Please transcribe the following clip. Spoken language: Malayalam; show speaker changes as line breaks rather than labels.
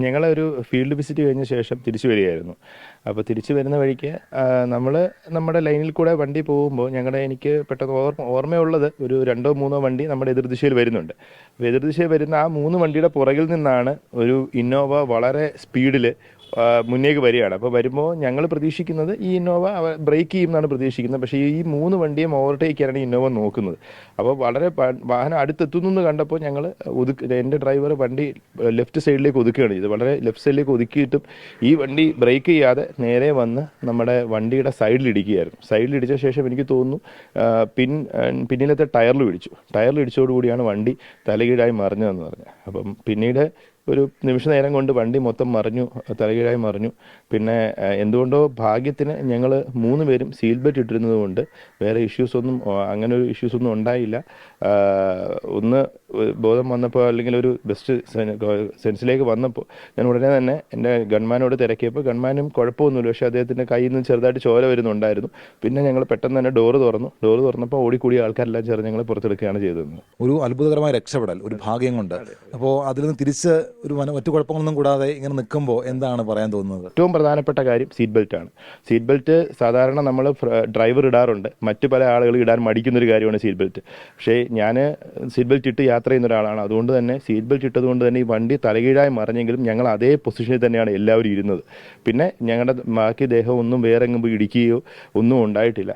ഞങ്ങളൊരു ഫീൽഡ് വിസിറ്റ് കഴിഞ്ഞ ശേഷം തിരിച്ചു വരികയായിരുന്നു. അപ്പോൾ തിരിച്ചു വരുന്ന വഴിക്ക് നമ്മൾ നമ്മുടെ ലൈനിൽ കൂടെ വണ്ടി പോകുമ്പോൾ എനിക്ക് പെട്ടെന്ന് ഓർമ്മയുള്ളത് ഒരു രണ്ടോ മൂന്നോ വണ്ടി നമ്മുടെ എതിർദിശയിൽ വരുന്നുണ്ട്. അപ്പോൾ എതിർദിശയിൽ വരുന്ന ആ 3 വണ്ടിയുടെ പുറകിൽ നിന്നാണ് ഒരു ഇന്നോവ വളരെ സ്പീഡിൽ മുന്നേക്ക് വരികയാണ്. അപ്പോൾ വരുമ്പോൾ ഞങ്ങൾ പ്രതീക്ഷിക്കുന്നത് ഈ ഇന്നോവ ബ്രേക്ക് ചെയ്യുമെന്നാണ് പ്രതീക്ഷിക്കുന്നത്. പക്ഷേ ഈ 3 വണ്ടിയും ഓവർടേക്ക് ചെയ്യാനാണ് ഇന്നോവ നോക്കുന്നത്. അപ്പോൾ വളരെ വാഹനം അടുത്തെത്തുന്നു എന്ന് കണ്ടപ്പോൾ എൻ്റെ ഡ്രൈവർ വണ്ടി ലെഫ്റ്റ് സൈഡിലേക്ക് ഒതുക്കുകയാണ് ചെയ്തത്. വളരെ ലെഫ്റ്റ് സൈഡിലേക്ക് ഒതുക്കിയിട്ടും ഈ വണ്ടി ബ്രേക്ക് ചെയ്യാതെ നേരെ വന്ന് നമ്മുടെ വണ്ടിയുടെ സൈഡിലിടിക്കുകയായിരുന്നു. സൈഡിലിടിച്ച ശേഷം എനിക്ക് തോന്നുന്നു പിന്നിലത്തെ ടയറിലിടിച്ചോടുകൂടിയാണ് വണ്ടി തലകീഴായി മറിഞ്ഞതെന്ന് പറഞ്ഞു. അപ്പം പിന്നീട് ഒരു നിമിഷ നേരം കൊണ്ട് വണ്ടി മൊത്തം തലകീഴായി മറിഞ്ഞു. പിന്നെ എന്തുകൊണ്ടോ ഭാഗ്യത്തിന് ഞങ്ങൾ 3 പേരും സീറ്റ് ബെൽറ്റ് ഇട്ടിരുന്നത് കൊണ്ട് വേറെ അങ്ങനെ ഒരു ഇഷ്യൂസൊന്നും ഉണ്ടായില്ല. ഒന്ന് ബോധം വന്നപ്പോൾ അല്ലെങ്കിൽ ഒരു ബെസ്റ്റ് സെൻസിലേക്ക് വന്നപ്പോൾ ഞാൻ ഉടനെ തന്നെ എൻ്റെ ഗൺമാനോട് തിരക്കിയപ്പോൾ ഗൺമാനും കുഴപ്പമൊന്നുമില്ല. പക്ഷേ അദ്ദേഹത്തിൻ്റെ കയ്യിൽ നിന്ന് ചെറുതായിട്ട് ചോര വരുന്നുണ്ടായിരുന്നു. പിന്നെ ഞങ്ങൾ പെട്ടെന്ന് തന്നെ ഡോറ് തുറന്നപ്പോൾ ഓടിക്കൂടിയ ആൾക്കാരെല്ലാം ചേർന്ന് ഞങ്ങളെ പുറത്തെടുക്കുകയാണ് ചെയ്തത്.
ഒരു അത്ഭുതകരമായ രക്ഷപ്പെടൽ, ഒരു ഭാഗ്യം കൊണ്ട്. അപ്പോൾ അതിൽ നിന്ന് തിരിച്ച് മറ്റു കുഴപ്പങ്ങളൊന്നും കൂടാതെ ഇങ്ങനെ നിൽക്കുമ്പോൾ എന്താണ് പറയാൻ തോന്നുന്നത്?
ഏറ്റവും പ്രധാനപ്പെട്ട കാര്യം സീറ്റ് ബെൽറ്റാണ്. സീറ്റ് ബെൽറ്റ് സാധാരണ നമ്മൾ ഡ്രൈവർ ഇടാറുണ്ട്. മറ്റു പല ആളുകൾ ഇടാൻ മടിക്കുന്നൊരു കാര്യമാണ് സീറ്റ് ബെൽറ്റ്. പക്ഷേ ഞാൻ സീറ്റ് ബെൽറ്റ് ഇട്ട് യാത്ര ചെയ്യുന്ന ഒരാളാണ്. അതുകൊണ്ട് തന്നെ സീറ്റ് ബെൽറ്റ് ഇട്ടതുകൊണ്ട് തന്നെ ഈ വണ്ടി തലകീഴായി മറിഞ്ഞെങ്കിലും ഞങ്ങൾ അതേ പൊസിഷനിൽ തന്നെയാണ് എല്ലാവരും ഇരുന്നത്. പിന്നെ ഞങ്ങളുടെ ബാക്കി ദേഹം ഒന്നും വേറെ എങ്ങും ഇടിക്കുകയോ ഒന്നും ഉണ്ടായിട്ടില്ല.